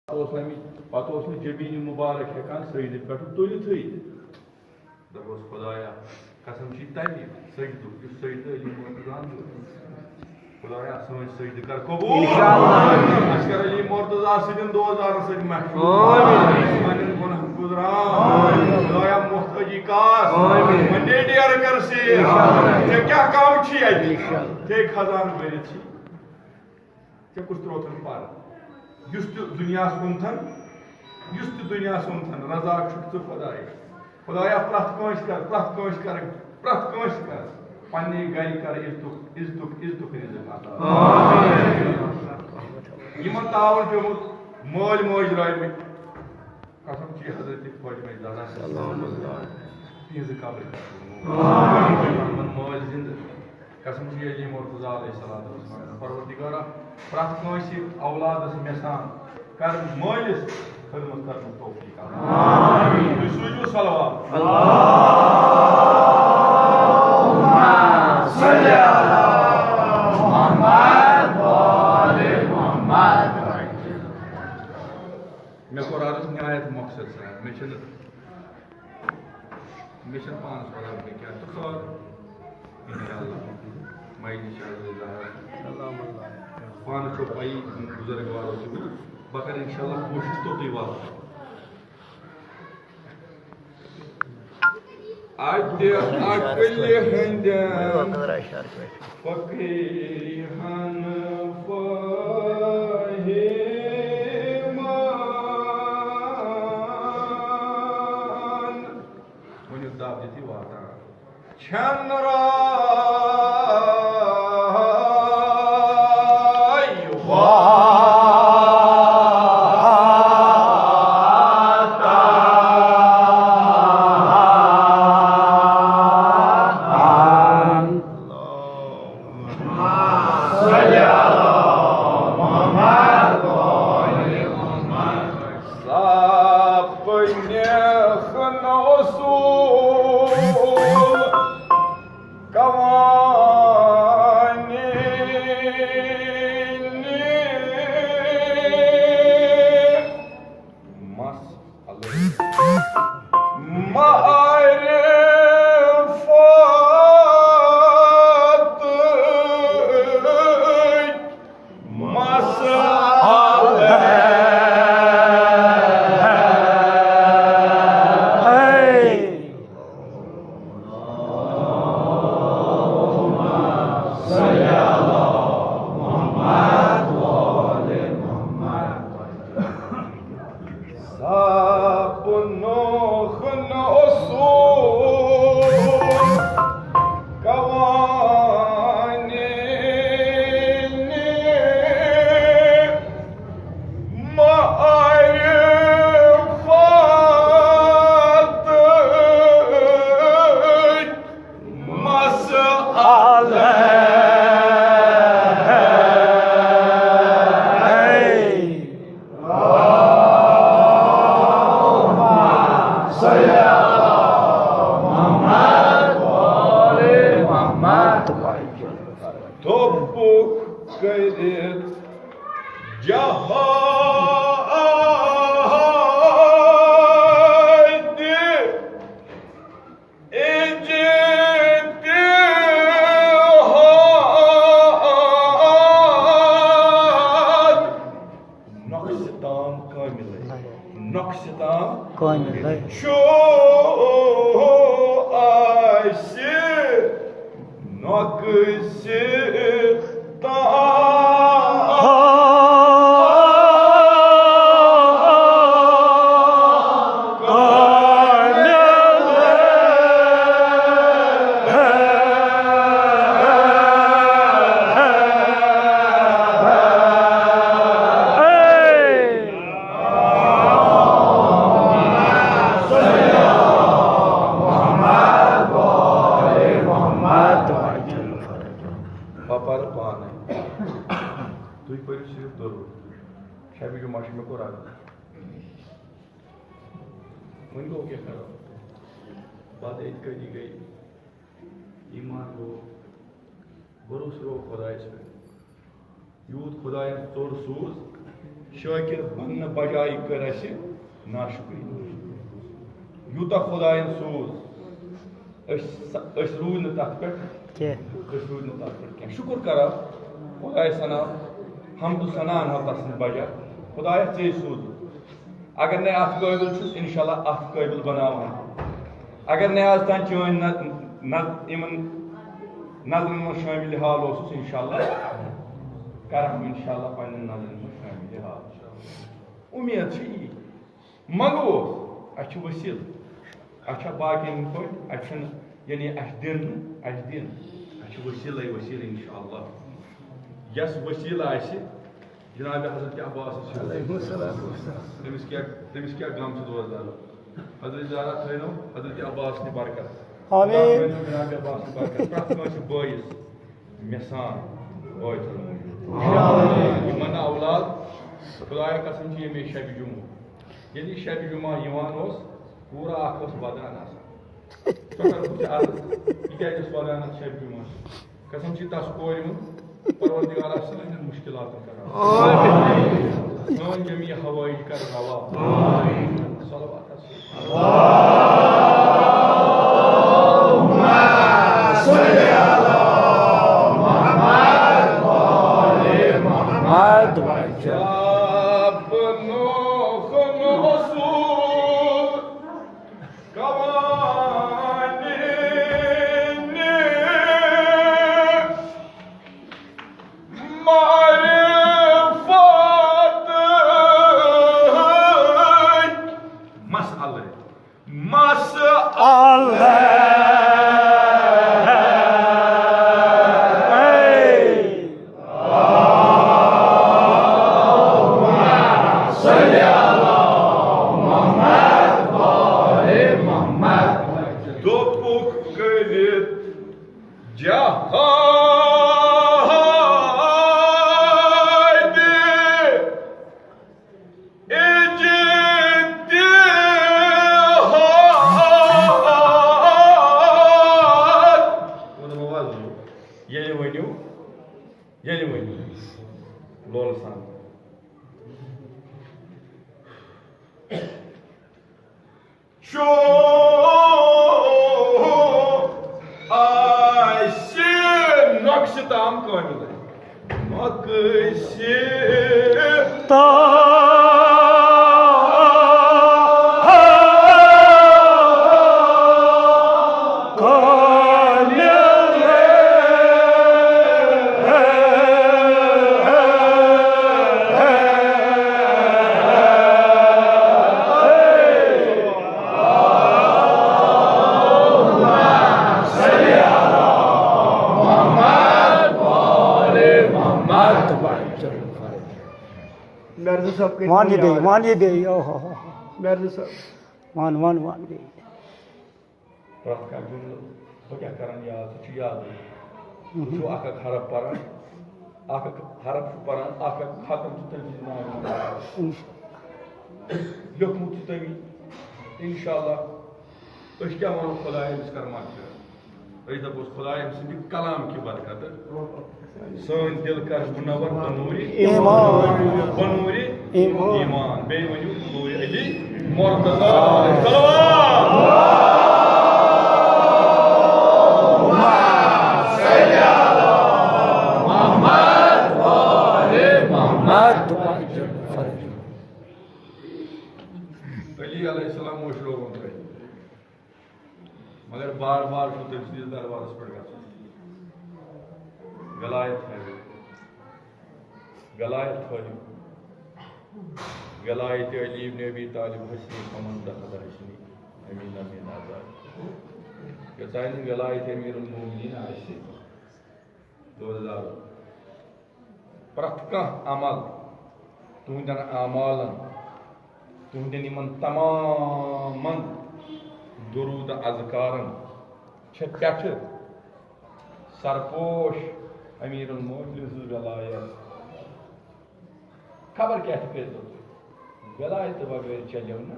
Patosu cebini mübarek hekan sayıdık katı tölü Davos Khudaya kasam çittaydı sayıdık yüz sayıdı limortuzan Khudaya sınıf sayıdık kar kabul İnşallah Aşkar Ali Mortuza sidin 2000 sayıdık mahkum Amin İsmail'in konah kudran Khudaya muhtaji kas Amin Mande diyar karsi İnşallah Te kya kam çi aydi İnşallah Te khazan verici Te kustrotan par Yüstü dünya suntan Yüstü dünya suntan Raza çıktı Khudaya Khudaya prat konş kar Panni gari kar izduk rizq ata Amin Yiman tavur pemut moj raymi Kasam ki Hazreti Khwaja Mirza sallallahu aleyhi ve sellem Piz kabul Amin moj zind Kasam ki Ali Murtaza aleyhissalatu vesselam Parvardigara prat konşi avladas mesan kar mojlis hizmet karma tawfik Amin Resulü salavat Allahumma salli ala Muhammad ve ali Muhammad मैं कुरान में आयत मकसद से mission 5 पढ़ा के क्या तो sir इंशाल्लाह मैं इंशाल्लाह पान को पाई बुजुर्गवारों से बकर इंशाल्लाह कोशिश तो दीवा आद्य अकल हंद फकीर हन फहे Chandra शाकिर बनने बजाय कर नाशुक्री यूता खुदायन सोज रूद न तथ पे शुक्र कर खुदाय सना हम तो सना अना तस्न बजा खुदाय चे सोज अगर ने अत काबिल इंशाल्लाह अत काबिल बनावान अगर ने आज तान चोन नजर में शामिल हाल इंशाल्लाह करम इंशाल्लाह पन्न नजर में शामिल हाल उम्मीद मंगो अच्छ वसील अच्छा बाकी पे यानी दिन वसील इंशाल्लाह यस वसील जनाब हजरत अब्बास तमिस क्या गम रोजान हजरत ज़ारा थो हजरत अब्बास ने बरकत जनाब अब्बास ने बरकत प्रत बॉइस मिसान मन औलाद खुदाय कसम ये शब जुमा ये शब जुमा पूरा वदान यह वदान शब जुमा कसम तस कोर परवरदिगार सान मुश्किलात सान जमी हवाई कर रवा मान ये दे ओहो मान दे प्रत जुमल बह क्या कर याद वो हरफ पान हरफ पान खत्म लिखमुत तमी इंशाल्लाह क्या वो खुदाय कर दपोस खुदाय सद कलाम की बरकत सन दिल कर मुनवर बनूरी ईमान बे वनु नूर अली मुर्तजा अली अलैहिस्सलाम मोश लोगों पे मगर बार बार तमस दरबारस पे गलायत गलायत अली इब्न अबी तालिब हसनी फमन दखल हसनी अमीन अमीन आजाद सान गलायत अमीरुल मोमिनीन प्रत अमल तुहदन आमालन तुहदन इन तमामन दुरूद अज़कारन पे सरपोश अमीरुल मोमिनीन गलायत खबर क्या पे गलायत बगैर चलो ना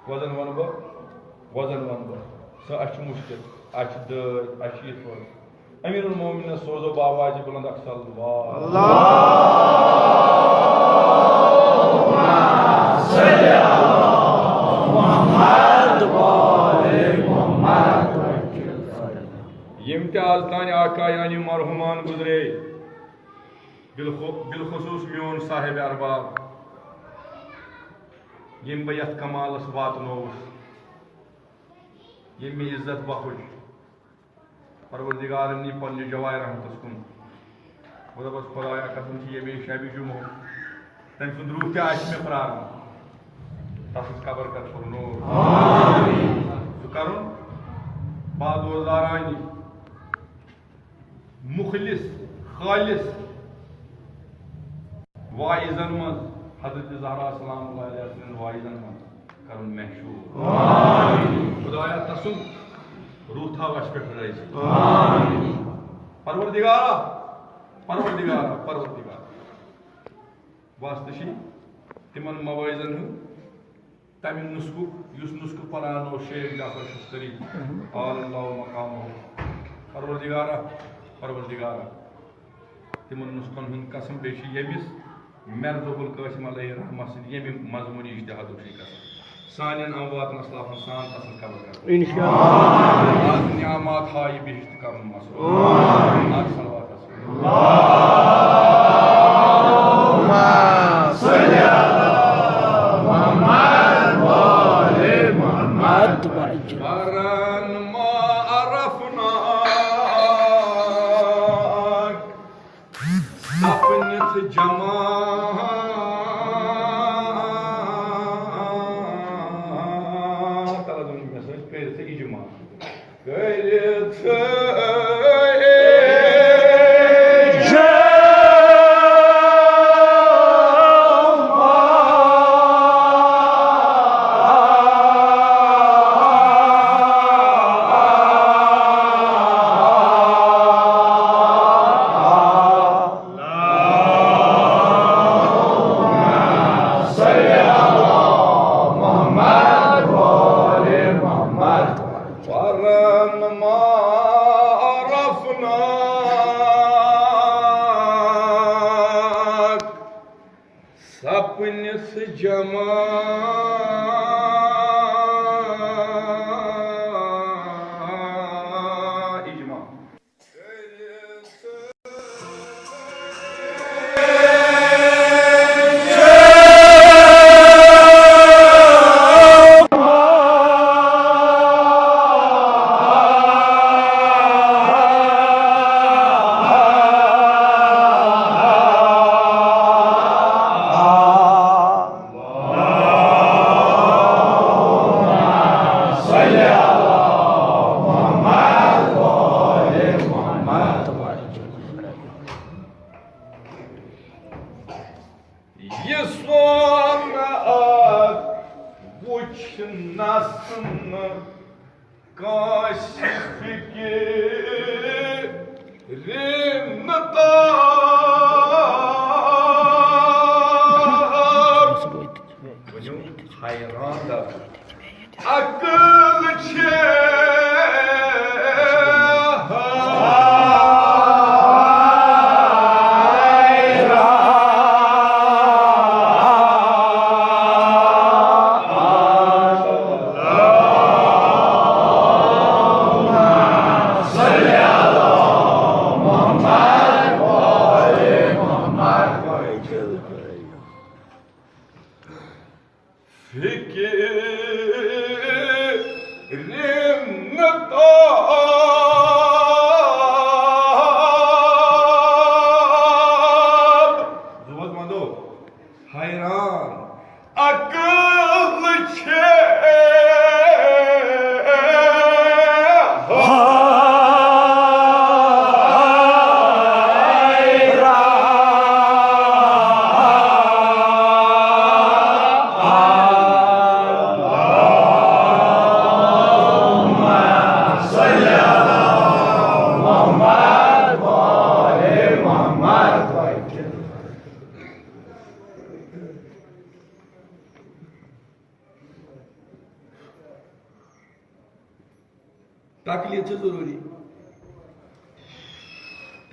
वजन वन बह सह मुश्किल दद अमीरुल मोमिनीन सोजो बावाज बुलंद अल्लाह यम आज तान आका यानी मरहुमान गुजरे बिलखुसूस मोन साहिब अरबाब यम बह यथ कमालस वातनोस यम इज्जत बखुश परवरदिगार नी पन्ने जवाय रहमतस कुन बस खुदाया कसम ये शब जुमो तम सुंद रूह क्या मे प्रार तस कबर कर नूर सह बादोजारानी मुखलिस खालिस वाइजन मज हजरत ज़हरा सलाम वाइजन मज कर महशूर खुदाया तसुन रूह था वश पे रही परवरदिगारा परवरदिगारा परवरदिगारा वास्तशी तिमन मवाइजन तम नुस्खु युस नुस्खु परानो शेख जाफर शुस्तरी अल्लाह मकाम परवरदिगारा परवरदिगारा तिमन नुस्खन हुन कसम बेशी यमिस मरजुल कासिम अलैहि रहमत यमि मजमूनी इज्तिहाद कसम सानियन अमवातन अस्लाफन सान असल कबर कर इंशाअल्लाह आज नियामत हाय बिहिश्त करन मसरूर आज सलवात अल्लाहुम्मा सल्ली अला मुहम्मद व आले मुहम्मद वरन मा अरफना अपने जमा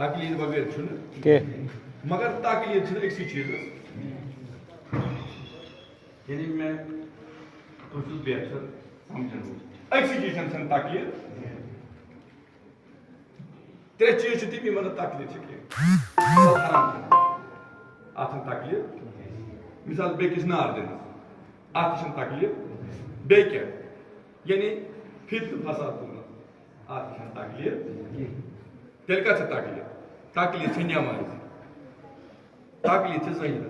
तकलीद बगैर के मगर तकलीद अक्सी चीज यानी मैं तुझ बेहतर समझन अक्सी चीज तकलीद त्रे चीज तमी मन तकलीद आथन तकलीद मिसाल बेकिस नार दिन आत तकलीद बे क्या यानी फित फसाद आत तकलीद तेल का तकलीद तकलीद नमाज तकलीद जहिर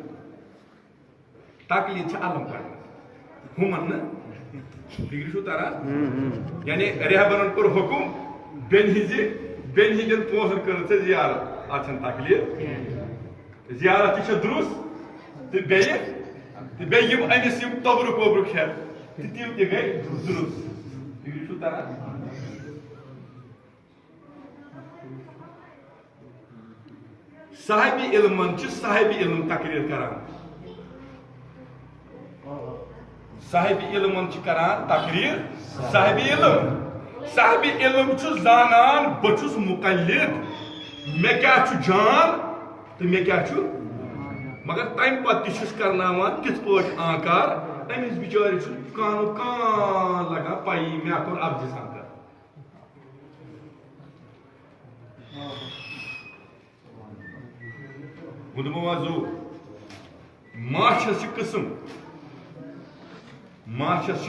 तकलीद अलम कर हुमन फिक्र छो तरह यानी रहबरन कर हुकुम बेन हिंदन पोसन कर जियारत आछन तकलीद जियारत दुरुस्त तो बे अमिस तबरुक वबरुक है तम ते गई दुरुस्त फिक्र छो तरह साहिबी इल्मन साहिबी इल्म तकरीर करान साहिबी इल्मन करान तकरीर साहिबी इल्म जानान बचुस मुकल्लिद मे क्या जान तो मे क्या मगर तम पत करनावान तिथ पट आकार अमिस बिचार कानो कान लगा पाई मे कोर अब्ज सान वुदमवाजू माशस किस्म माशस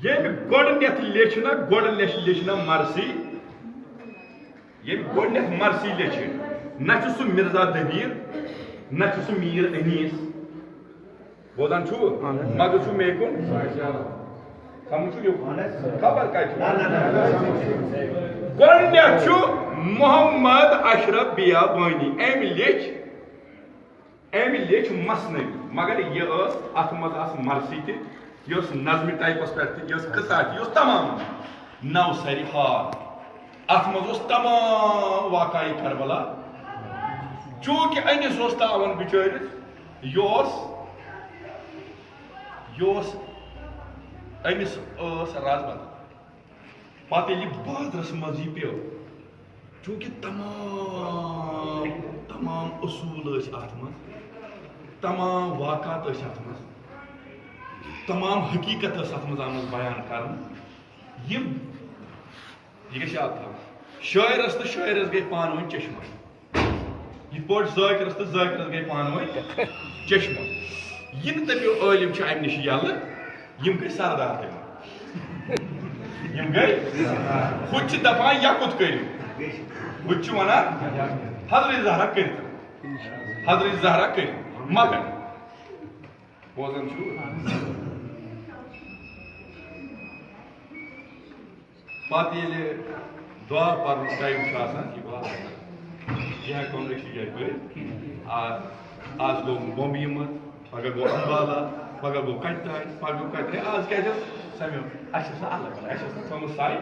ये गोडनेथ लेचना लेचना मरसी ये गोडनेथ मरसी लेच न मिर्जा दबीर न मीर अनीस बोदान छु मगर छु मे कुन समझ खबर का गोडनेथ मोहम्मद अशरफ बियाबानी अम लेच मसनवी मगर यह अत मज मरसी तस नज़म टाइपस पे कसा तमाम नवसरी हाल अत मज तमाम वाक़ई करबला चूंकि अनिस तावन बिचारिस अमिस राजबंद पे बादरस मज पे चूंकि तमाम असूल अत मज तमाम वाक़ात अत मज तमाम हकीकत अत मज आम बयान कर यह याद था शायरस तो शायरस गई पान वन चश्मा यह पे जाकिरस तो जाकिरस गई पान वन चश्मा यह दपो आलिम अम नश यल यम गई सरदार यम गई खुद दपान यकुत करू खुद वन हजरत जहरा कर मगर बोजन पे दुआ पर टाइम यह हेको जाए कर आज गो बम्बई मत पगह गो अम्बाला पगह गो कटाई पगह गो कटाई आज क्या समो अलग थोम साई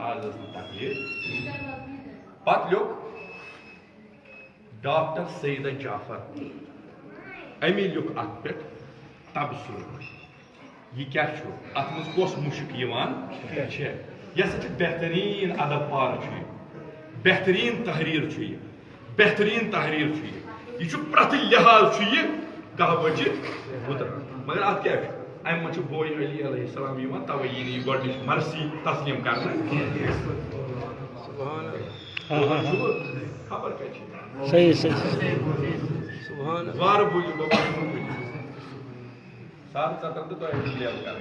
आज तकलीफ पत लोग डॉक्टर सईदा जाफर अमी लिख अत पे तबसुर यह क्या अत मज कस मुश्क यह बेहतरीन अदब पार बेहतरीन तहरीर यह प्रत लिहाज यह कह बचे मगर अत क्या अम मे बोय अली अलैहिस्सलाम तवे यी गोडनिश मर्सी तस्लीम कर खबर क्या सही वार बोलियो बाबा सार चतन तो लेव कर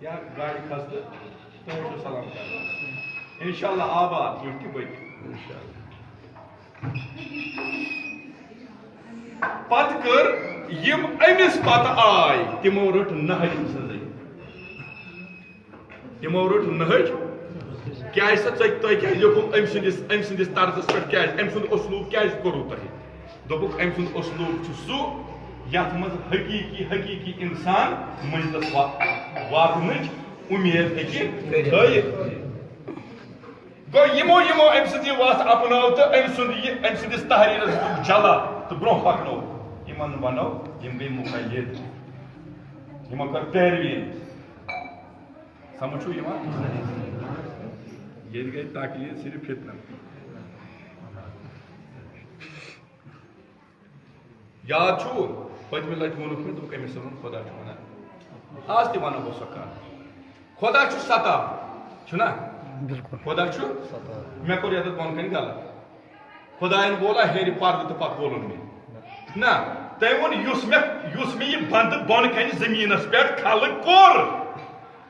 या गाड़ी खस तो सलाम कर इंशाल्लाह आबाद युक्ति बच पत कर यम अमिस पत आय तिमो रट नहज नहज क्या तुम अम सिंदिस तर्जस पे क्या अम सुंद उसलूब क्या करू तुह दोपुक अम सुंद उसलूब सू यथ मज हकीकी इंसान मंजिलस वातन उम्मीद गो यमो अम सद वत अपनो तो अम सिंदिस तहरीरस जला तो ब्रोह पकनो यमन वनो यम गई मुकल्लिद यमो कर पैरवी समझ ये गई ताकलीद सिर्फ फितन याद छू पतम लट वोनुक मे दोक अमिस वन खुदा वन आज तह वन बह सो खुदा सता छुना खुदा मे कोर ये बोन कन गलत खुदायन बोला हेर पर्द तो पत बोलन मे ना तम वो मे यह बंद बोन कन जमीनस पे खल कोर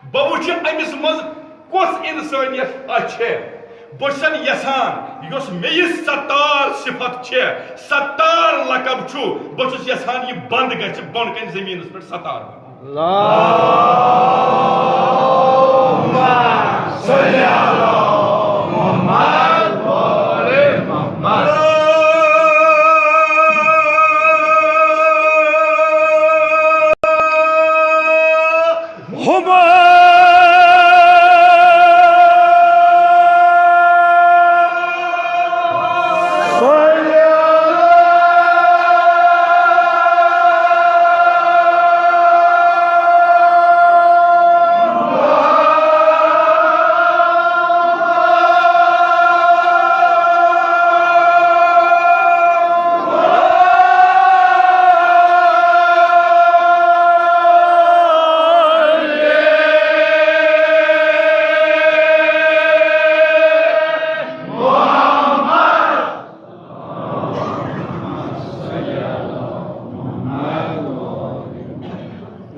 बह वुच अमिस मज कस इंसानियत बहन यसान मे यह सत्तार सिफत सत्तार लकब बस यसान यह बंद ग बोन कन जमीनस पे सत्तार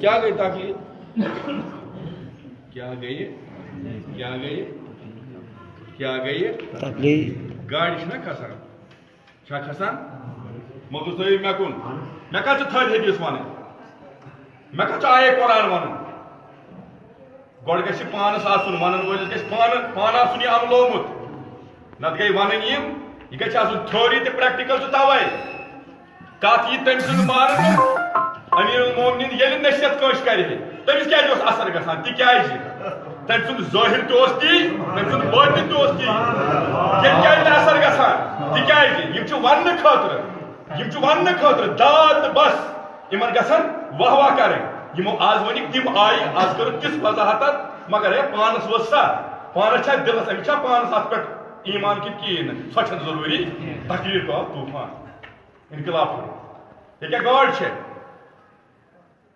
क्या गई ताकलीद क्या गई क्या गई क्या गई तकलीफ गाड़ी खसान खसान मोदुस मे कुन मे कत थर्ड हदीस वन मे कत आये कुरान वन गोड़ ग पानस आसन वन वोलिस ग पान आसन यह अमलोमुत नत गई वन यह थ्योरी तो प्रैक्टिकल तो तवे कत यह तम सुन मान अमीरुल मोमिनीन ये नसीहत कस कर तमिस क्या असर गसान तिकाज तम सुन जाहिर ती तम सुन बातिन ती क्या असर गसान तिकाज वन खतर दाद बस इन गसान वाह वाह कर आज वनिक तम आय आज कर तिस वजाहत मगर है पानस वो सा पानस दिलस अमिस पानस अत पे ईमान कि कहें सो जरूरी तकरीर को तूफान इनकलाब ये क्या गाड़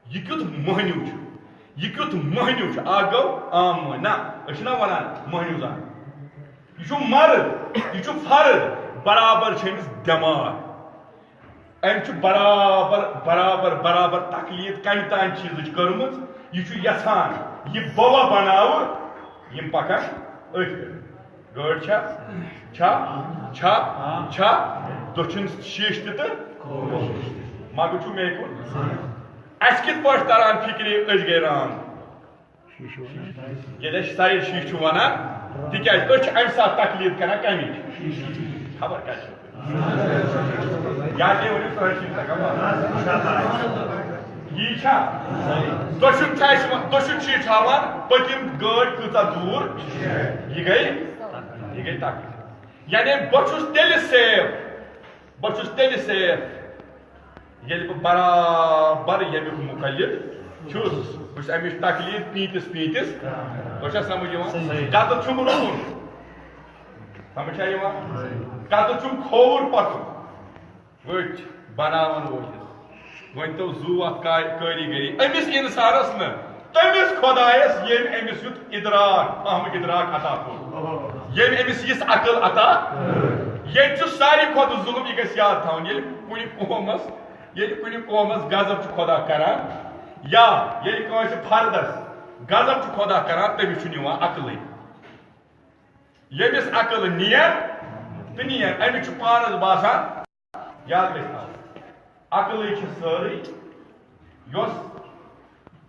यह क्युत महन्यू आ गो आम ना वन महन्यू जान यह मर्द यह फर्द बराबर दिमाग अम बराबर बराबर बराबर तकलीद कम तान चीज कर्म यह यसान यह बवा बनाव यम पकान गड़ दक्षिण शीश तो मगर मे कुन अस कित पे तरह फिक्र गई रान ये साइड शीश वन तिकाज अम सात तकलीद कर कमी खबर क्या यह दक्षिण शीश हावान पतिम गाड़ कूचा दूर यह गई तकलीद यानी बहुत सेफ ये बराबर यमुक मुकलिद बस अमिश तकलीद पीतिस तो समझ कत रुकन समझ कत खोर पकन वट बनावन वोलिस वन तो जू अत कारीगरी अमिस इंसानस न तमिस खुदायस ये अमिस युत इदराक अहम इदराक अता ये अमिस यस अकल अता ये सारी खुद जुल्म यह गस याद थवन ये कुन कौमस गजब खुदा करान या ये फर्दस गजब खुदा करान तमिस अकल यमिस अकल नियर तो नियर अमिस पानस बासान याद गई अकल सारी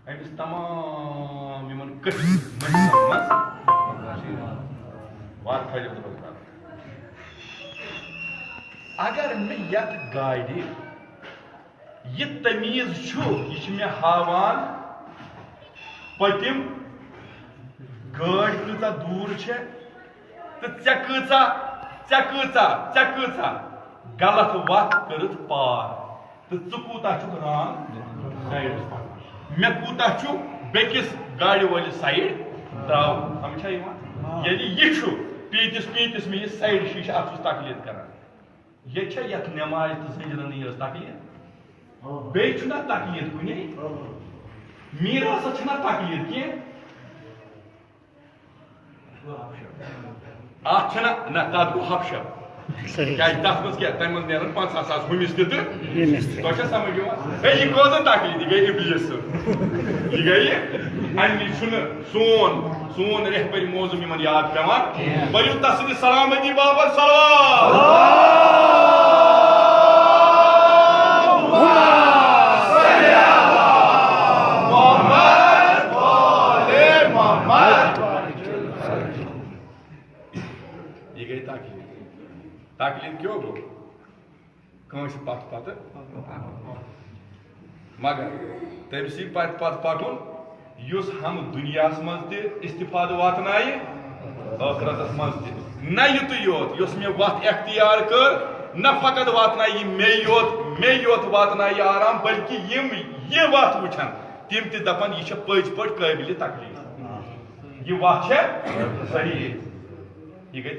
अमिस तमाम अगर मे यत गाड़ी यह तमीज यह मे हावान पतिम गाड़ कूचा दूर तो चा गलत वत कर पार तो कूता रान साइड मे कूता बेकिस गाड़ी वाले साइड द्राव समझा यदि यह पीतिस में साइड शीश अत तकलीद कर ये नमाज तो सजन तकलीद बेना तकलीद कुन मीरास तकलीद कह अना तथ गो हफशप क्या तथ मज क्या तम मज 50,000 हुमिस तो समझ यह कौन तकलीद यह गई इबलीस यह गई अमी सोन रहबर मौजूम इन याद पेवान बरु तस्वीर सलामती बाबत यह गई तकलीद क्यों गो कंस पत मगर तम सी पत पकुन युस हम दुनिया मज इस्तिफाद वातन आखरतस मज न युत योत युस मे वत अख्तियार कर न फकत वातन मे योत वातन आराम बल्कि यम ये वत वुचन तिम त दपन यह पज पट काबिल तकलीफ यह वत सही यह गई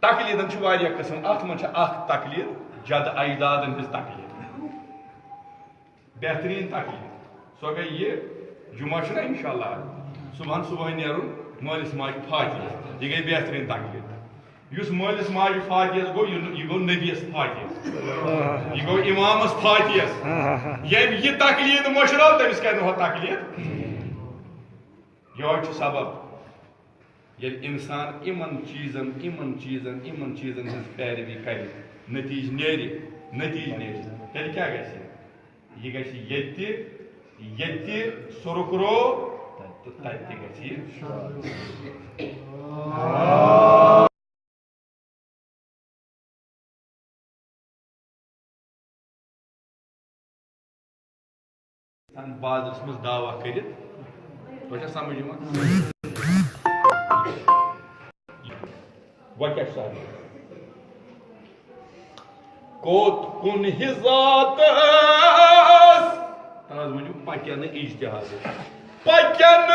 तकलीदन किस्म अत मन तकलीद जद अजदादन हज तकलीद बेहतरीन तकलीद सो गई ये जुमा इंशाल्लाह सुबह नेरुन मालिस माज फातिह यह गई बेहतरीन तकलीद युस मालिस माज फातिह गो यह गो नबीस फातिह यह गो इमामस फातिह यह तकलीद मशरो तमिस कर तकलीद यह सबब ये इंसान इमन चीजन हज पैरवी कर नतीज नेरि तेल क्या यह गि सुरुक रो तो तत बादरस मज दावा कर समझ कोत कुन हिजात वन पकन इज्तिहाद पकन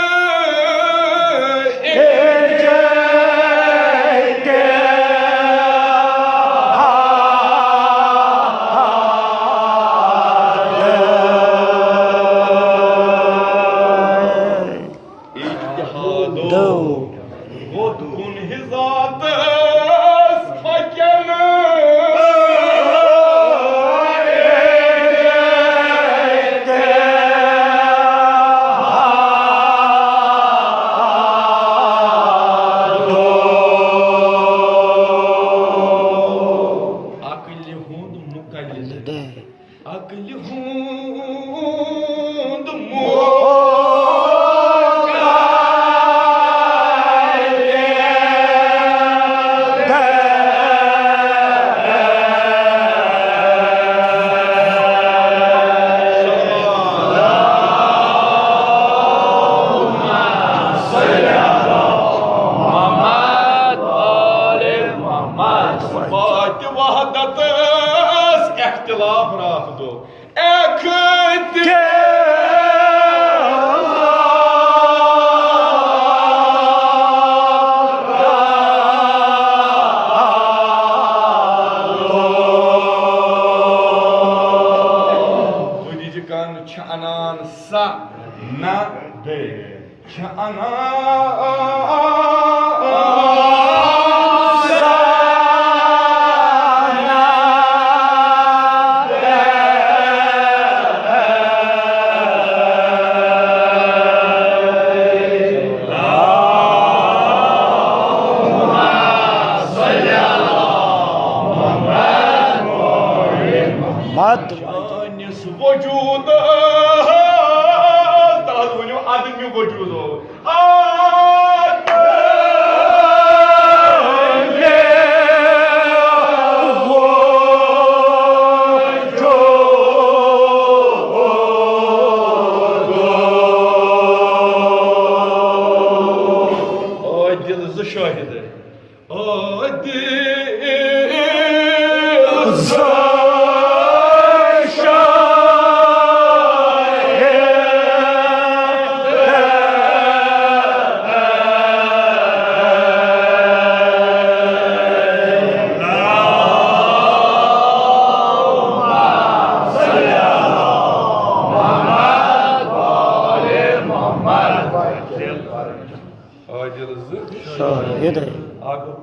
गो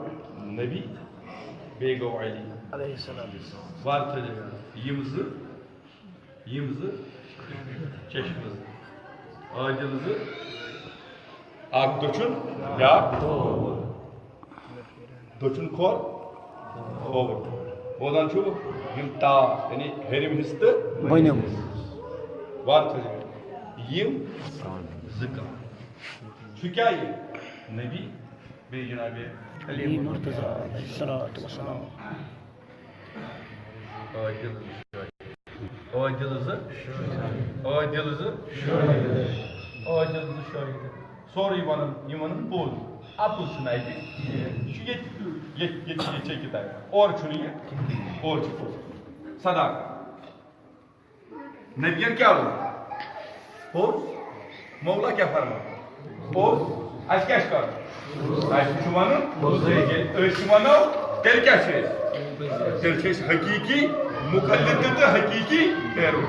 नबी बे गो अली वार यम चश्म आदिल दचुन या दचुन खोर बोदान ता यानी हेरिम हिस्स तो बनिम वार यम क्या ये नबी बे जनाब अली मुर्तजा अलैहिस्सलातु वस्सलाम आदिल शाहिद सोरी वन पोज अपुल किताब और सदा नबियन क्या हो पोज मौला क्या फरमा पोज अस क्या कर वनो तेल क्या हकीकी मुखल्लिद तो हकीकी पैरो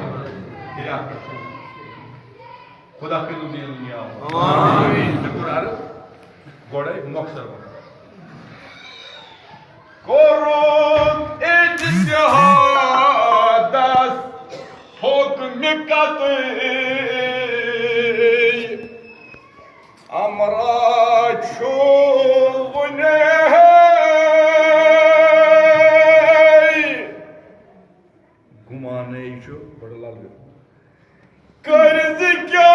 खुदा के दुनिया गोड़े मकसद घुमाने बड़ा लाल कर्ज क्या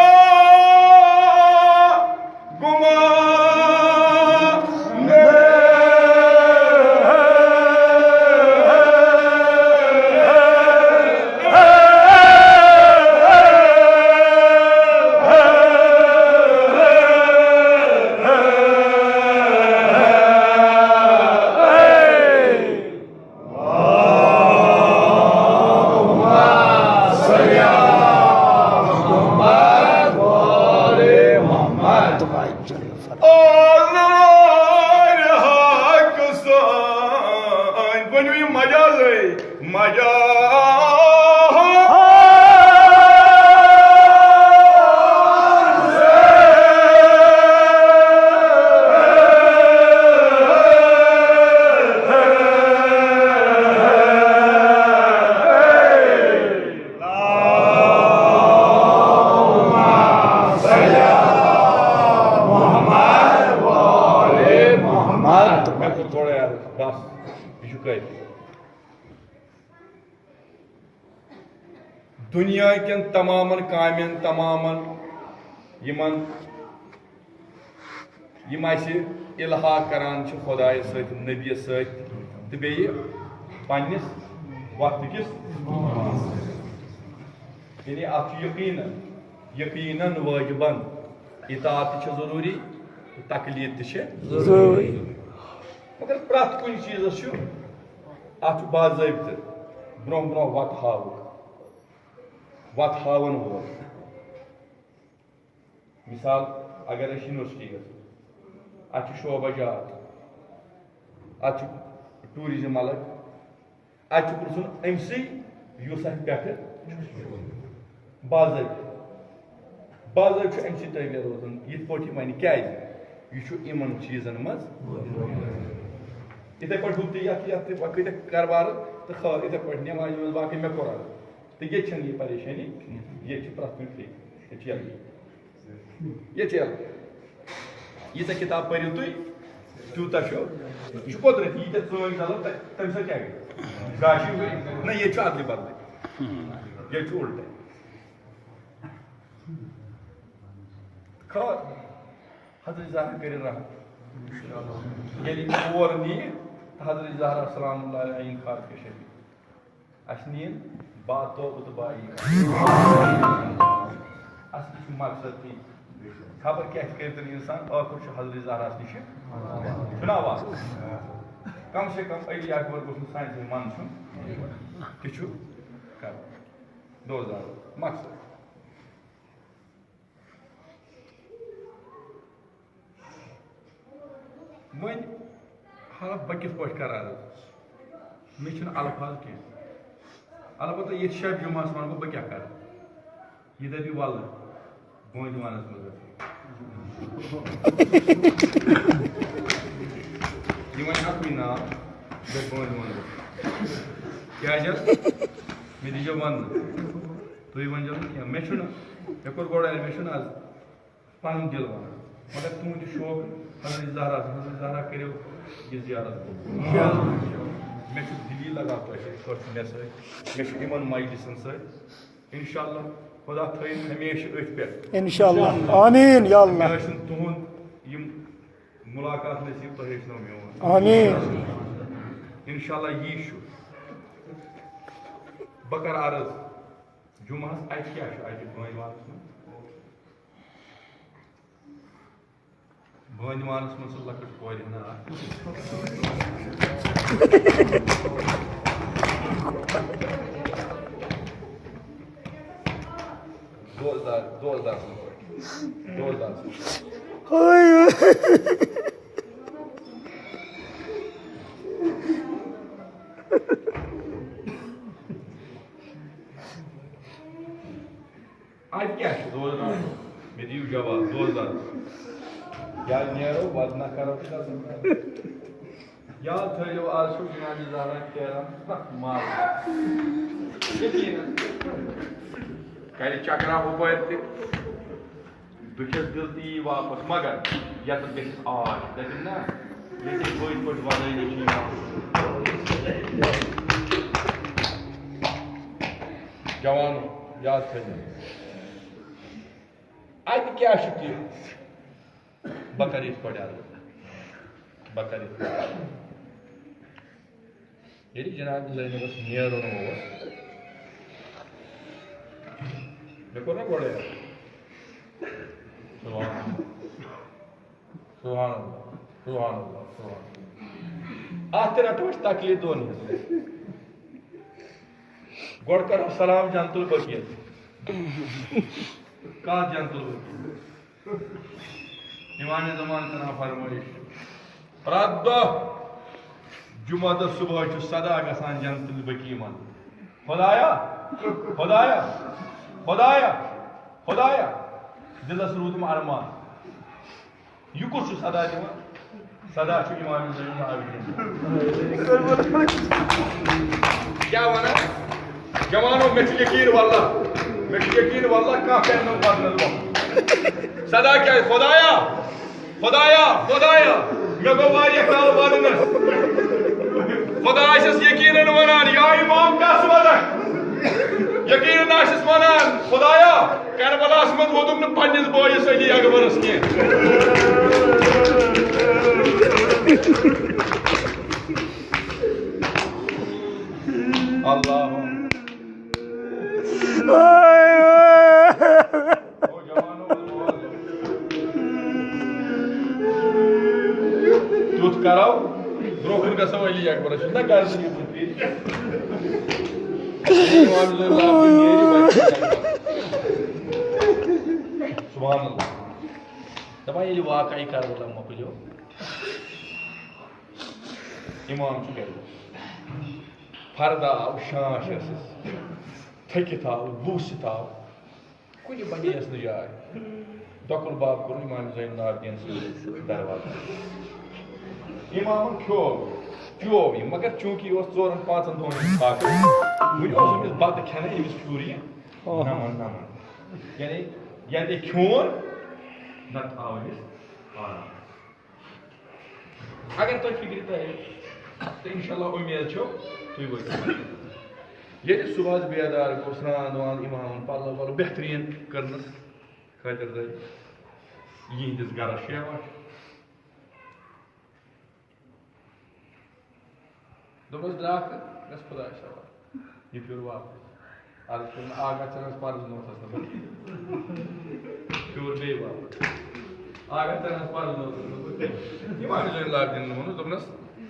मजा थोड़ा यार बस दुनिया के तमामन कामन तमामन यम इल्हा करान खुदाय सत नबी सत तो बे पन्निस वक्त किस यानी अत यकीनन वाजिबन इताअत जरूरी तकलीद जरूरी मगर प्रत कुछ चीज अत बाज़ाब्त ब्रो ब्रो वत हावन वो मिसाल अगर यूनिवर्सिटी गो शोबा जात टूरिज्म अलग पुरुन अमसी पे बाज़ाब्त अमसी तबे रोजान ये वन क्या इन चीजन मज इथे पे कत कारबार तो इथे पे नमाज बाकी मे कोर तो ये परेशानी ये प्रत कुछ ये किताब पढ़ो तुम तूत कुदरत ये चल तम सत क्या गाशी ना ये अदल बदल ये उल्ट हजरत ज़हरा कर रहा और नी हजरत ज़हरा सलाम खार के शरीफ अस नीन बातो बाई मकसद की खबर क्या कर इंसान आखिर हजरत ज़हरा नश चुनाव कम से कम अली अकबर गोस सान मन तु दोजार मकसद वन हाँ बह कित कर मे अल्फाज कह अलबत्ता ये शब जुमास वन बह क्या कर ये दपी वल गोंद वनस मज ये वन अकुई नाम बंद वन क्या मे दीजो वन तुम वन क्या मे कोर गोड़ मे आज पन दिल वन मगर तुंद शौक हजरत ज़हरा करो यह ज़ियारत मे दिली लगा मे मे मजलिसन इंशाअल्लाह खुदा थी हमेशा अथ पे इंशाअल्लाह आमीन या अल्लाह तुहद मुलाकात नसीब तुम मोन आमीन इंशाअल्लाह यी बह कर अर्ज जुमास अत क्या बंदवानस मज लकट कोर दोजदार अत क्या दोजदार मे दियो जवाब दोजदार या नो वद ना करो याद थो आज इमाम ज़हरा कह माल कल चकरा हुपर दुखस दिल ती वापस मगर ये आज दपन ना ये बद पे वदानी जवान याद थो अत क्या बकर ये जनाब ज़ैनबस नेरुन मे कोर ना गोड़ सुभान अल्लाह अत रटो तकलीफ दोन गोड़ कर सलाम जनतुल बकीर का जनतुल बकीर इमाम ज़मान करना फरमाइश रात दह जुमा तो सुबह सदा गसान जनतुल बकी मन खुदाया खुदाया खुदाया खुदाया दिलस रूदम अरमान यह कुछ सदा दिवान सदा इमाम क्या वन जवानों मे यकीन वल्लाह कह बदल सदा क्या खुदाया खुदाया खुदाया मे गो काल बदनस खुदा यकीन वनान या इमाम कस वन यकीन वनान खुदाया करबलास मज वोदुम न पन्निस बोयस अली अकबरस कह अल्लाह तुत करो ब्रोकन गसो अली अकबरस ना कर सुभान अल्लाह दपा ये वाकई करबला मोकलियो इमाम कर फर्द आव शाश थकित आव लूसित आव कुछ बगेस न जाए दकुल बाब कोर इमाम ज़ैनुल आबिदीन दरवाजा इमाम क्यों मगर चूंकि 4-5 दोन वन बत खेन अमिस फ्यूरी नमन यानी ये खोन नत आव आराम अगर तुम फिक्र तय तो इंशाल्लाह उम्मीद तुम वो ये सुबह बेदार गो स्नान वान इमाम पल वल बेहतरीन करनस खातिर यहंदिस गरस शेवा दोपस द्राक गस खुदा सवाल ये फिर वापस आज आगा चरस पार्ज नोटस फिर बे वापस आगा चरस पार्ज नोटस इमाम ज़ैनुल आबिदीन वोन दोपस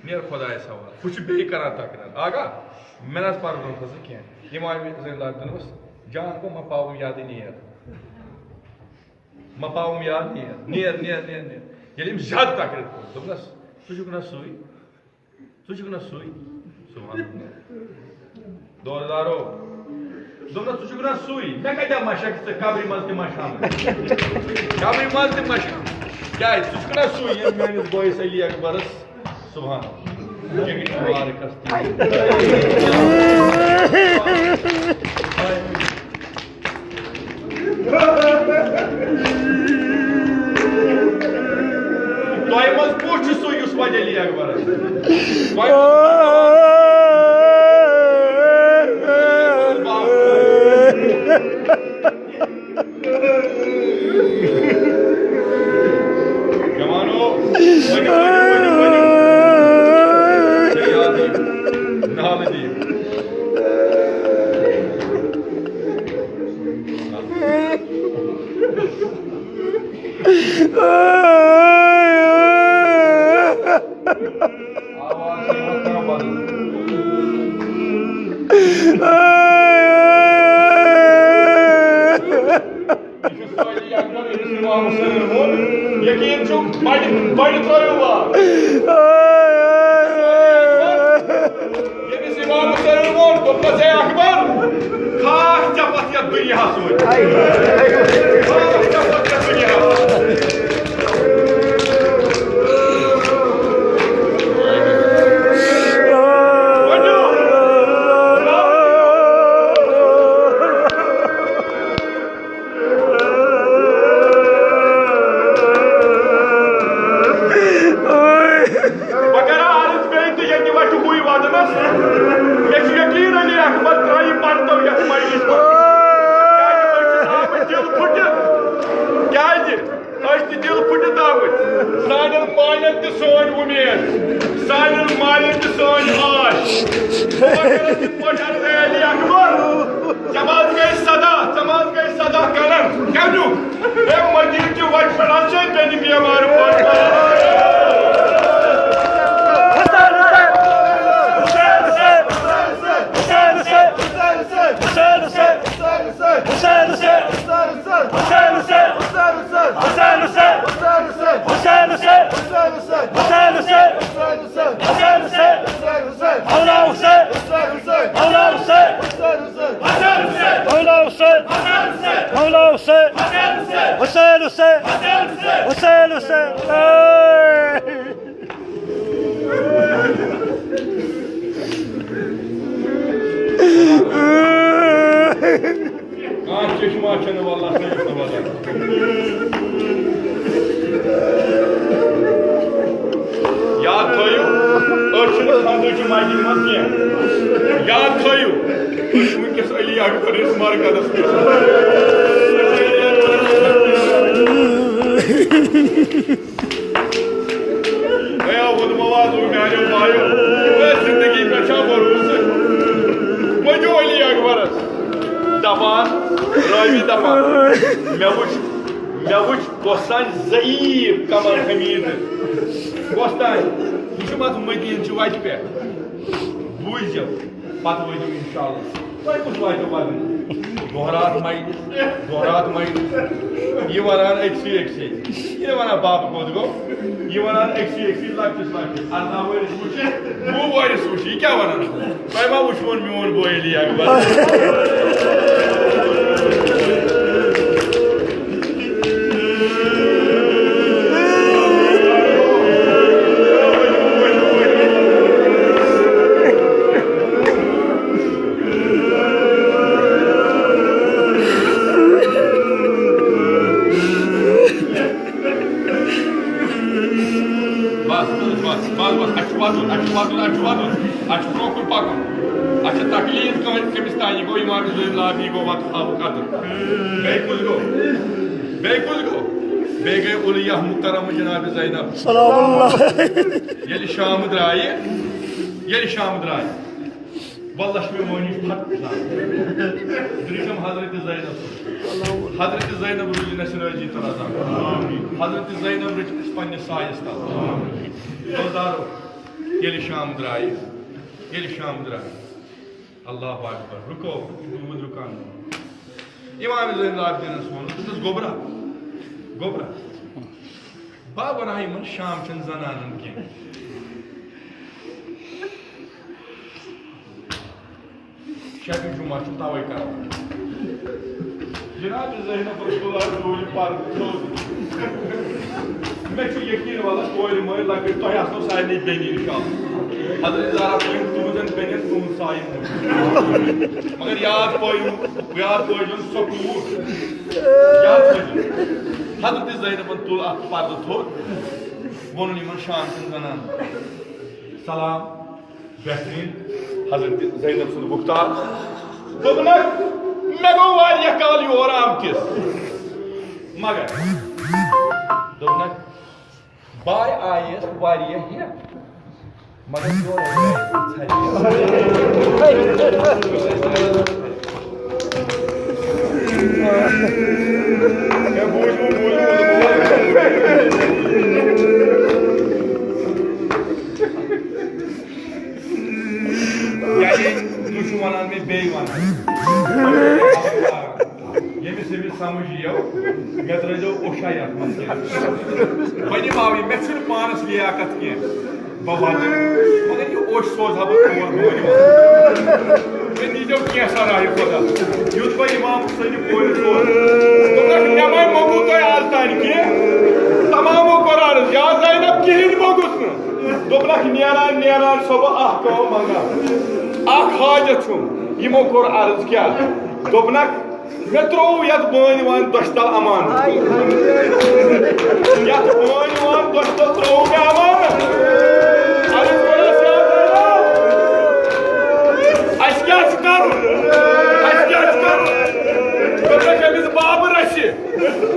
नेर खुदा सवाल कुछ बे करा तकरार आगा मेनस पार्ज नोटस कह इमाम ज़ैनुल आबिदीन वोस जान को मपावम याद नेर मपावम याद नेर ये ज्यादा तकरार दोपस सुजुकना सुई सुभान दोरदारो दोनों सुजुकना सुई मैं कहता मशक से काबरी मज के मशाम काबरी मज के मशाम क्या है सुजुकना सुई ये मैंने बॉय अली अकबरस Subhan. Jegit mubarak asti. Toy mas push su yus vajali agora. Yakin çok bayı troyu var. Yeni simamı sarı var. Toplasay akbar. Kah çapat ya dünya soy. Kah çapat ya dünya. Çeşme açanı vallahi sayıklı var. Ya toyu, örçünü kandırıcı maydilmez diye. Ya toyu, örçümün kes Ali Akbar resim arkadası. Veya bunu mavaz uymaya bayo. Ve zindagi kaçan borusu. Mojo Ali Akbar'ız. Daman, Ravi Daman. Mevuç Gostan zayıf Kamal Hamid. Gostan, hükümet Medine Vajpe. Buyacağım. Patlayacağım inşallah. Vay kuş vajpe badın. Dohrat mayın. Yivaran eksi. Yine bana babı kodugo. Yivaran eksi lakçı. Allah böyle suçu. Bu böyle suçu. Kya varan? Bayma uçman miyon böyle ya. Aç prokur bakın. Aç takliyet kemistani go imam Zeyla bi go vat avukat. Beykuzgo. Bege uliyah muhtaram Cenab-ı Zeynep. Selamullah. Yeli Şam'ı drayı. Vallahi şu moyniş pat. Dirikam Hazreti Zeynep. Hazreti Zeynep rüzünesin öcü tarazam. Hazreti Zeynep rüzü İspanya sayesinde. Dozdaro. Yeli Şam'ı drayı. Allahu Akbar. Ruko. Umud rukan. İmam-ı Zeynep abidinin sonu. This is Gobra. Baba Rahim'in Şam'ın zananın kim? Şefi Cuma'çın tavayı karar. Cenab-ı Zeynep Resulullah Resulü parkı. मैं यकीन वाला कोई मोय लगे तो आसो साइनी बेनी इंशाल्लाह हजरत ज़ारा कोई तुमजन बेने तुम साइन मगर याद कोई जो सकूर याद कोई हजरत ज़ैनब तुल पाद थो वोन निमन शान सनन सलाम बेहतरीन हजरत ज़ैनब सुन गुफ्तार दोबना मैं गो वारिया काल योर आमतिस मगर दोबना बाय आयस वारिया है मगर योर मैं बोल यानी तुझु वनान में बे वनान यमिस समझ यो मैं तरजो ओशा यात मत वनी मावी मैं छुन पानस लियाकत के बवाद मगर ये ओश सोज हब तोर बोल मैं दीजो कैसा राय खुदा युद्ध भाई इमाम सनी बोल सोज तो मैं मैं मगु तो आज तान के तमाम कुरान या ज़ैनब किहिन मगुस न दोबला नेरान सब आह को मंगा आख हाजत छुम यमो कोर अर्ज क्या दोबनक मे त्रो यत बन वन दशतल अमान यत बन वन दशतल त्रो मे अमान अर्ज कोरा अस क्या कर दोबनक अमिस बाब रशि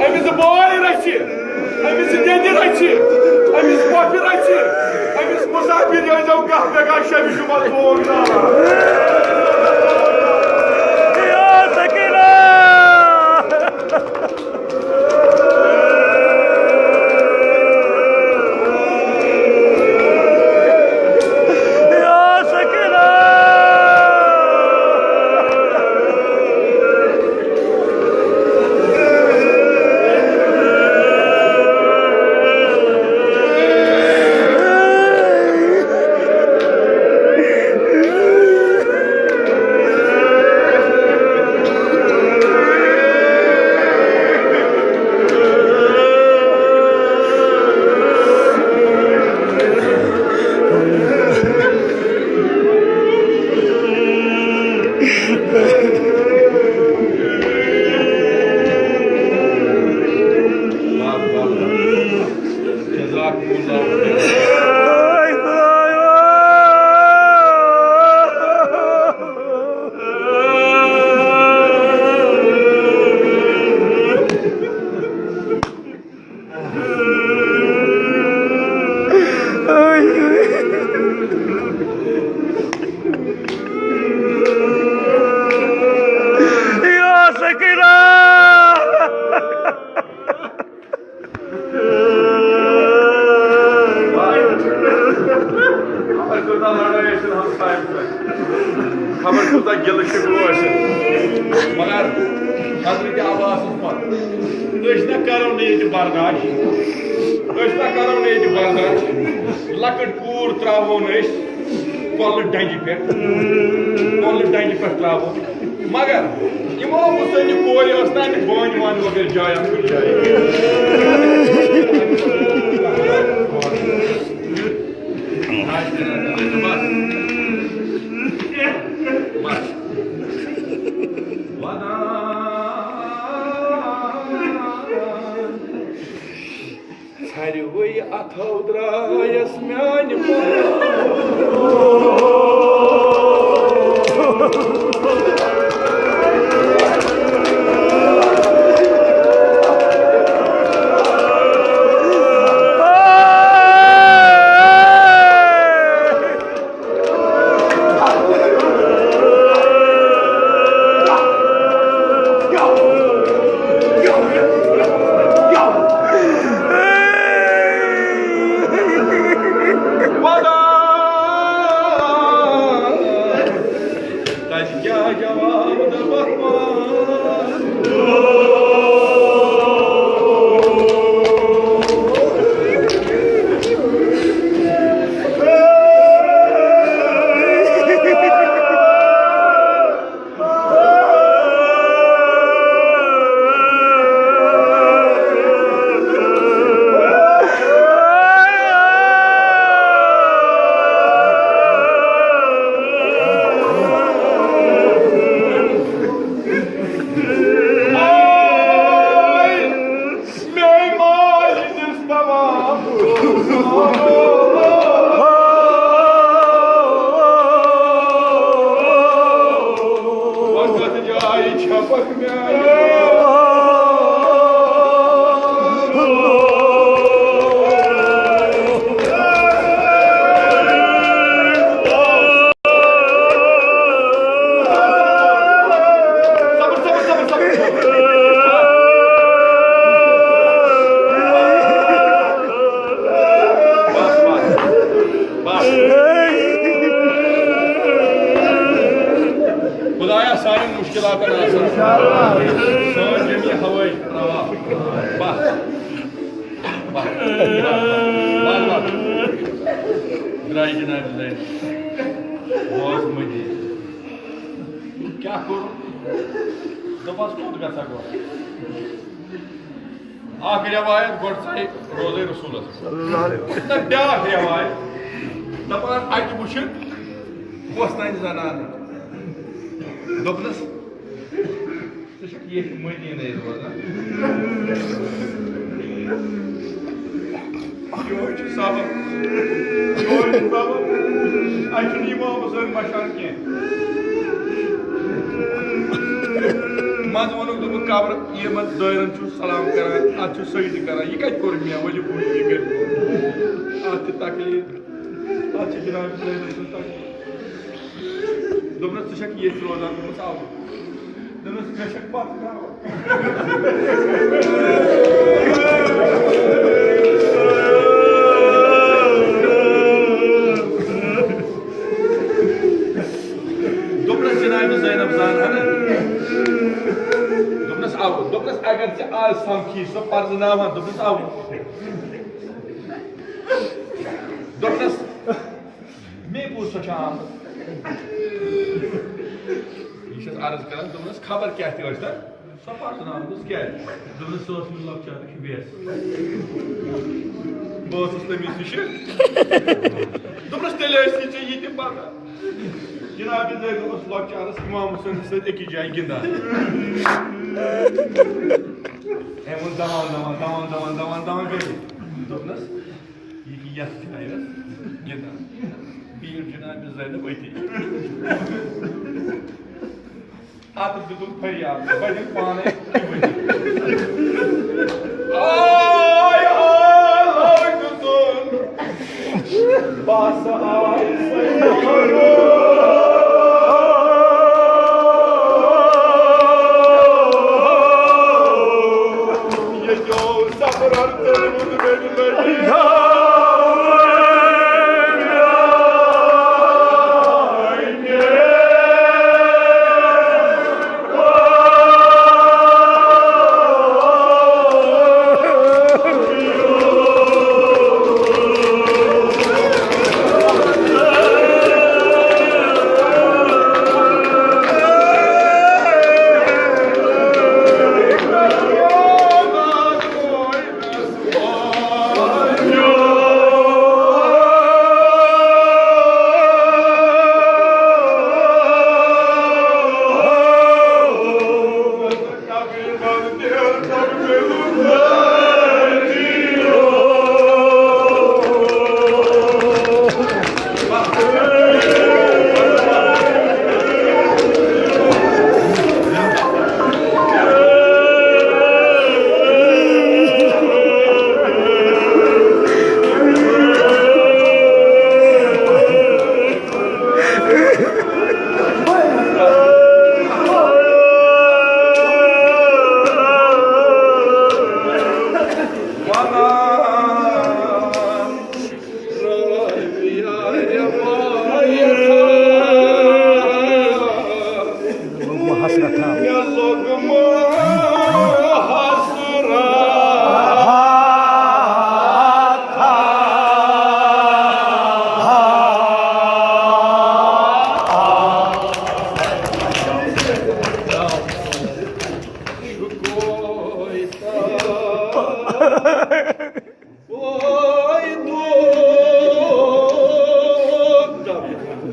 अमिस बोय रशि अमिस नेदि रशि अमिस पोफि रशि अमिस मुसाफिर यो गह बेगा शबि जुमत बोगना लकट कूर त्रावोन कल डंगि पे त्रावो मगर यमो मुसनि कोर बन वन वगैरह जाय Царевой отодрая смянь Вода! सान मुश्किलात सान जमी हवाई बस द्राय जनाब बहुत मजी क्या करूँ दपास कौन गसा गो रवायत गोड रोजे रसूल ब्या रवायत दपान अत वो नान जनान दोपनस ये मदीन रोजान सबक इमाम सन बचान कह मज वो दोप कब्र ये दायरन सलाम करान अत सजद करान यह कत कोर मे मजबूरी यह अत तकलीफ अत जनाब तकलीफ दोपनस षक ये रोजान दोपस आव दोपनस मे शक पत दोपनस जनाब ज़ैनब जान है दोपनस आव दोपनस अगर चे आज समखी सो पर्जनावान दोपनस आव दोपनस मे पूछ आम यह अर्ज कर दोपनस खबर क्या थी सो पर्जनाव क्या दोपनस सो लक्चार बेस बस तमिस नश दोपनस तेल ये पता जनाब ज़ैनब लक्चारस इमाम हुसैन सकी जाए गिंदान दवान गई दोपनस यह गिंदान बीर जनाब ज़ैनब अत दुम फरियाद बन पाने बस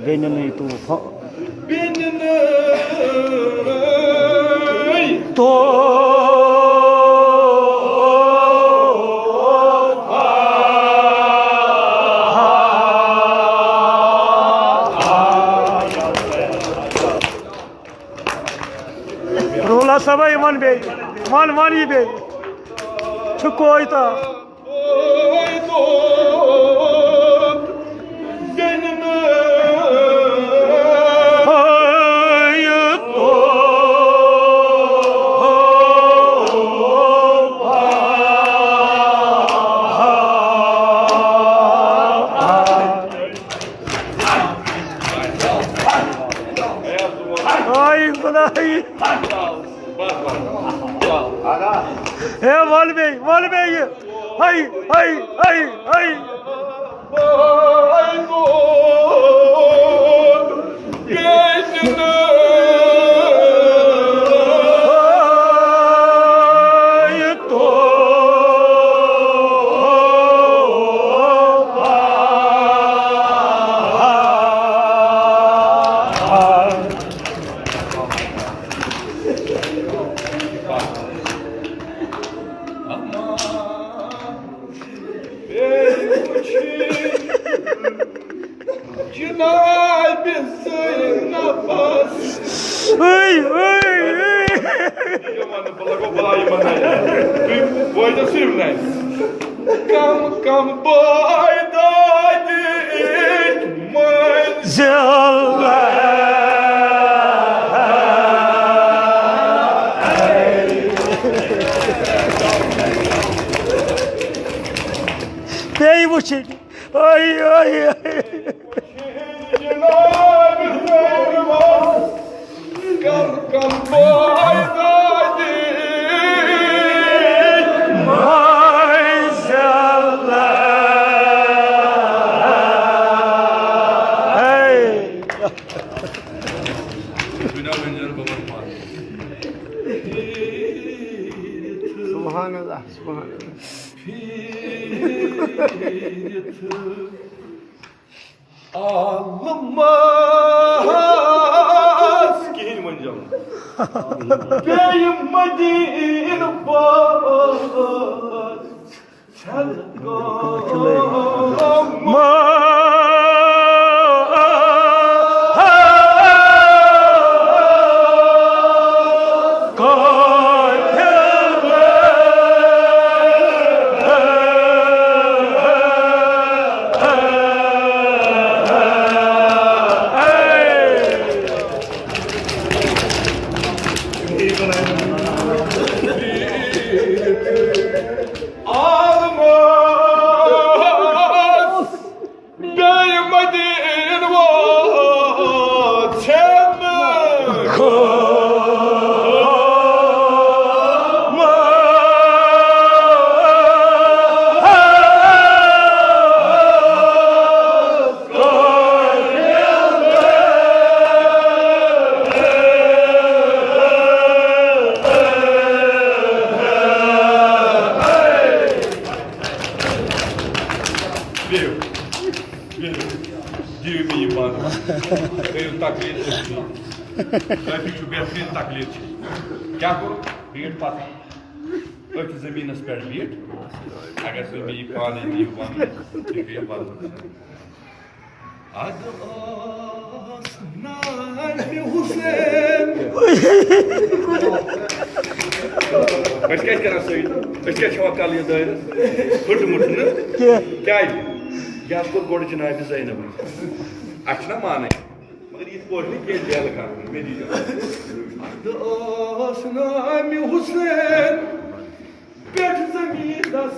Benim itu benim to Rola sabay man bey, man iyi bey. Çok koyta. Ay खुदाई हे वॉल में ये हाय हाय हाय हाय Come boy, died Bey bu şey. Ay ay ay. Come boy, Subhanallah, subhanallah. Almaz kihin manjam Beyim madin baz Çalgam क्या करो beat पास अथ जमीनस पे beat अगर तुम यह पान दिव वन हुसैन क्या कल यह दायरस फुटमुट क्या गोड़ जनाब ज़ैनब अच्छा मान मगर ये पोट नहीं जेल कर हुसैन पेट जमीन दस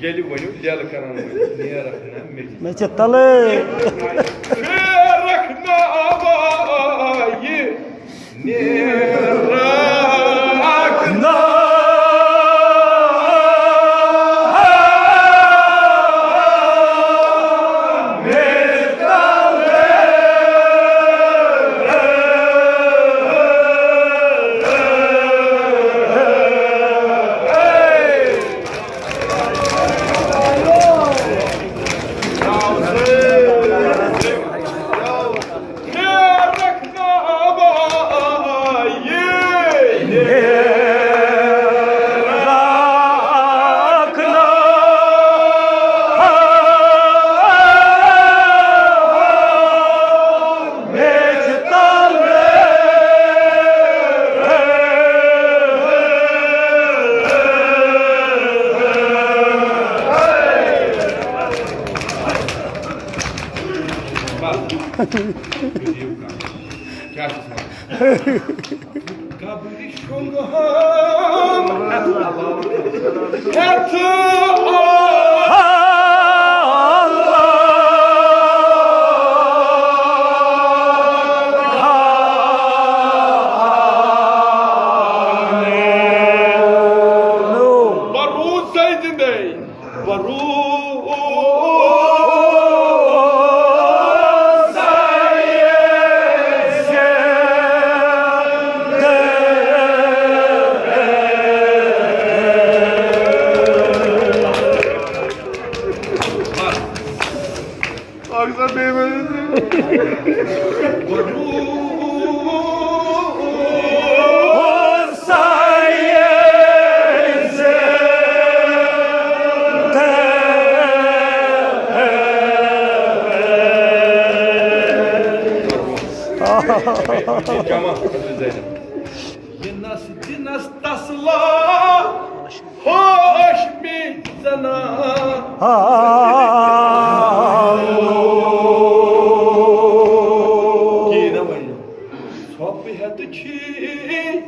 Yeli vonu lel karan niye rakna mecid. मैं चतले rakna abayı niye rakna क्या hoş bir sana yine var ya sohbet için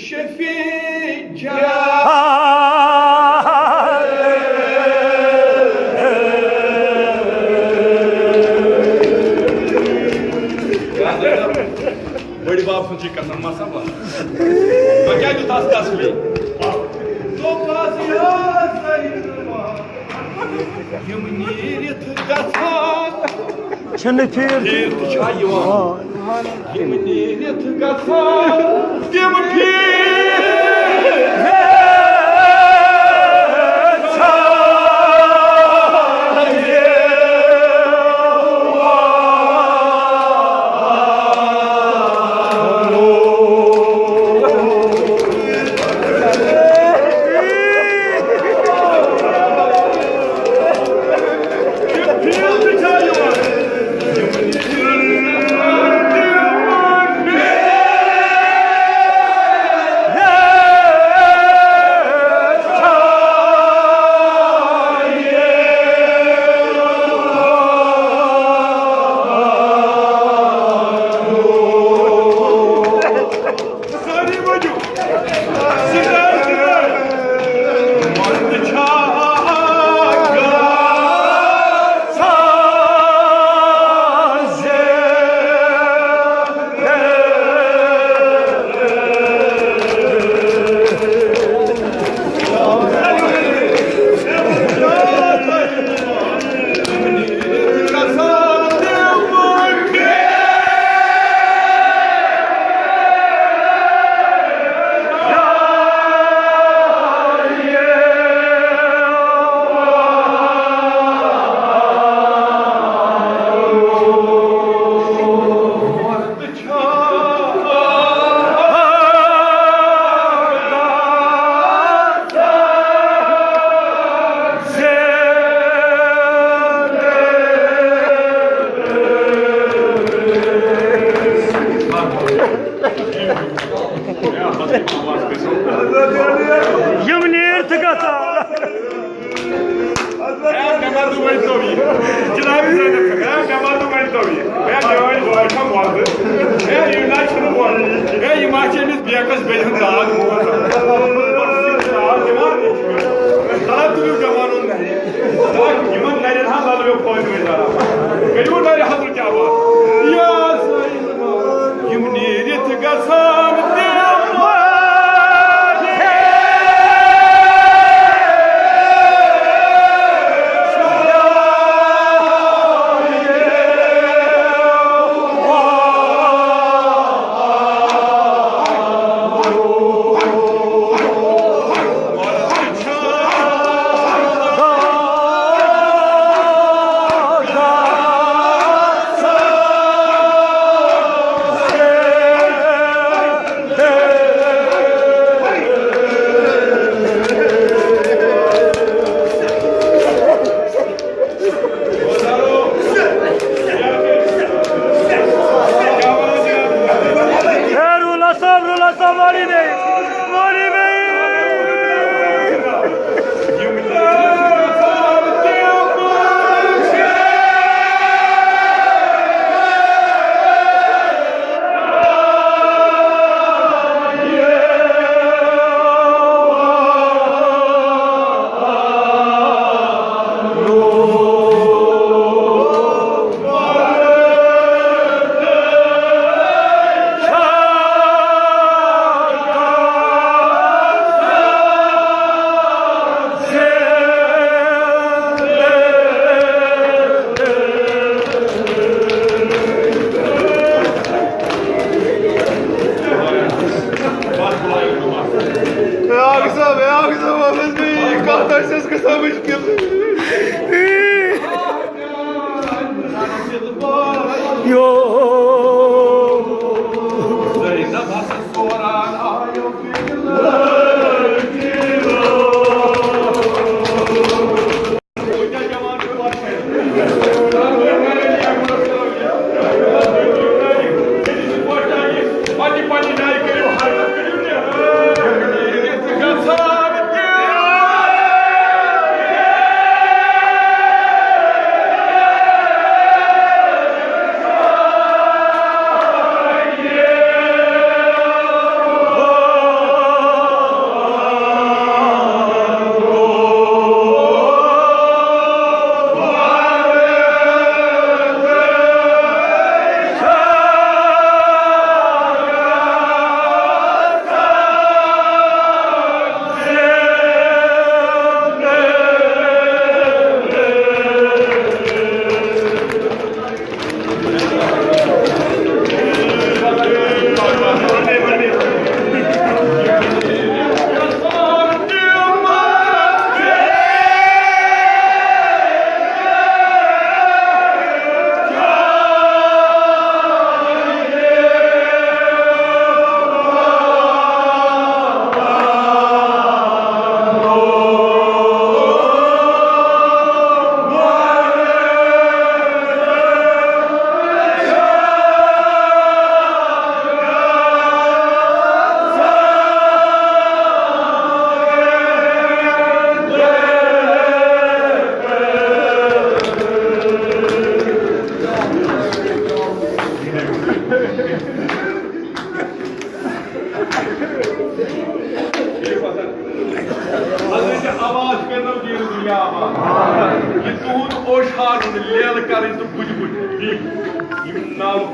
şefica बड़ी बाप सुन कसम मसा बा तो क्या जो तास तास भी तो पास या सैनमा यमनीरित गथा छने फिर छायवा यमनीरित गथा दिम फिर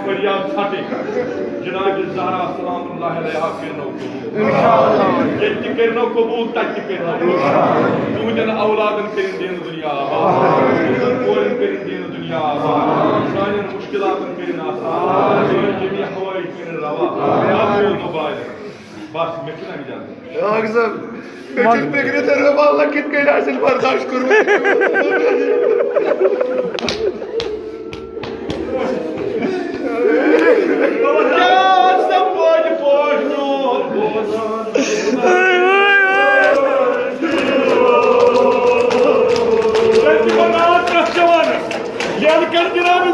फरियाद छाटे जनाब ज़हरा सलामुल्लाह अलैहा करनो इंशाअल्लाह ये करनो कबूल तक करनो तुझन औलादन करिन दिन दुनिया आबाद कोरन करिन दिन दुनिया आबाद सानन मुश्किलातन करिन आसान जमी हवाई करिन रवा आफियत मुबारक बस मैं कितना भी जानता Ağzım, bütün fikirleri vallahi gitmeyle asil bardağış kurmuş. Yani kendine mi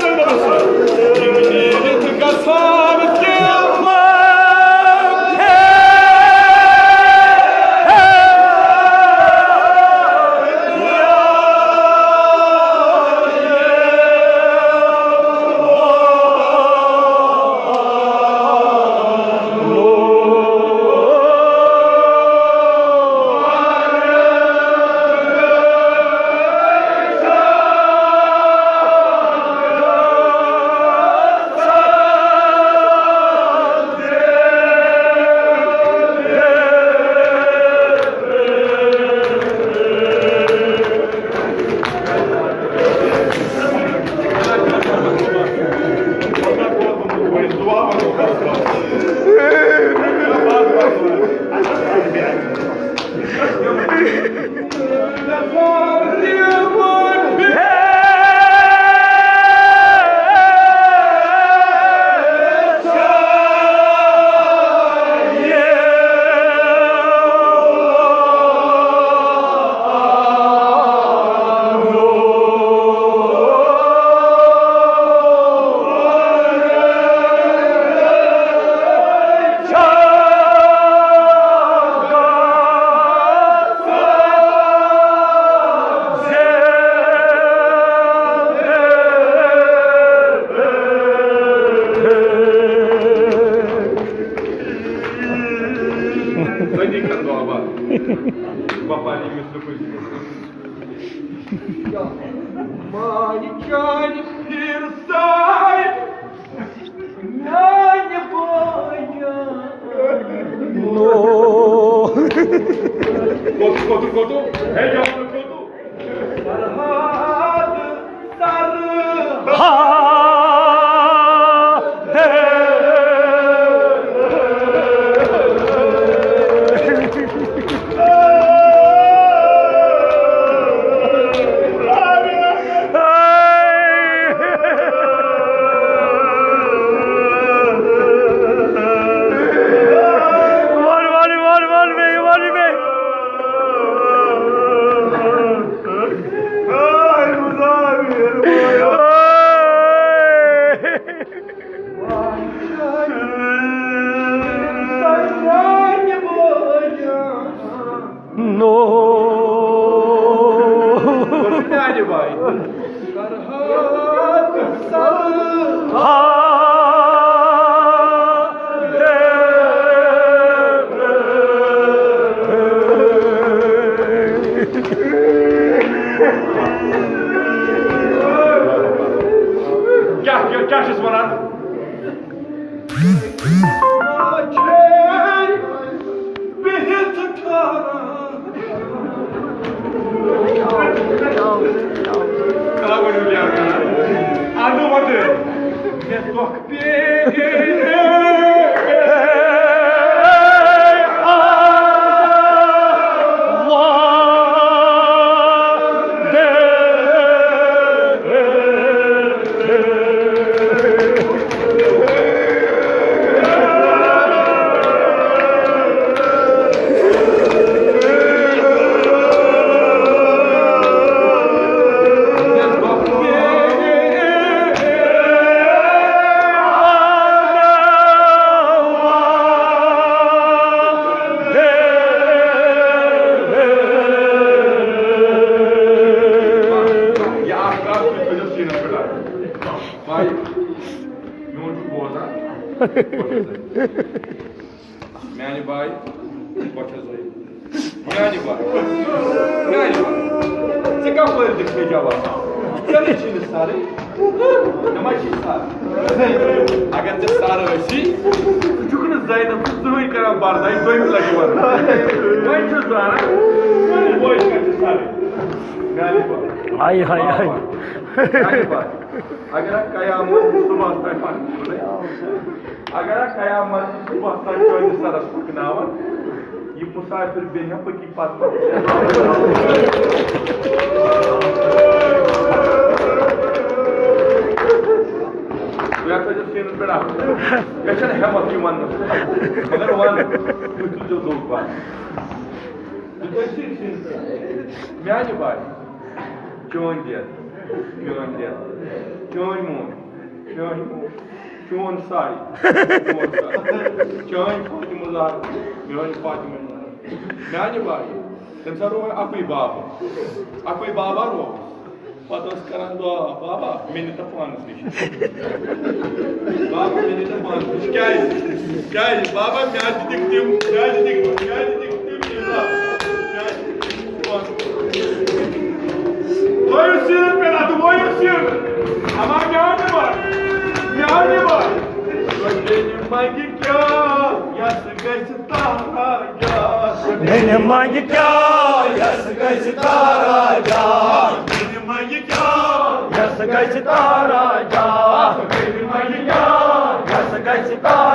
Мяни бай, бача зай. Мяни бай. Мяни бай. Você quer fazer de que já vai? Você não tinha sabe? नमस्ते सर अगर ते सर ऐसी चुकन ज़ायदा ज़रूरी करा बारदाई तो ही लगी वर वही चीज़ जाना वो इसका सर गाली पर हाय हाय हाय गाली पर अगर कयामत सुबह तक पानी अगर कयामत सुबह तक जो इस तरह पकनावा ये मुसाफिर बेना पकी पात या तो जो सीन बड़ा कैसे हेमत की वन मगर वन कुछ जो दो बात तो सीन म्याज बात चोन दिया चोन मून चोन साई चोन फातिमा ज़हरा म्याज फातिमा म्याज बात तम सरो अकुई बाबा रो पता करान दुआ बाबा मैंने तो पानस निश बाबा मैंने तो पानस क्या बाबा म्याज दिखतिम वो सीन पेला तो वो सीन हमारा म्याज बार मैंने मांगी क्या यस गैस तारा जा मैंने मांगी क्या यस गैस तारा जा यस गैस तारा जा यस गैस तारा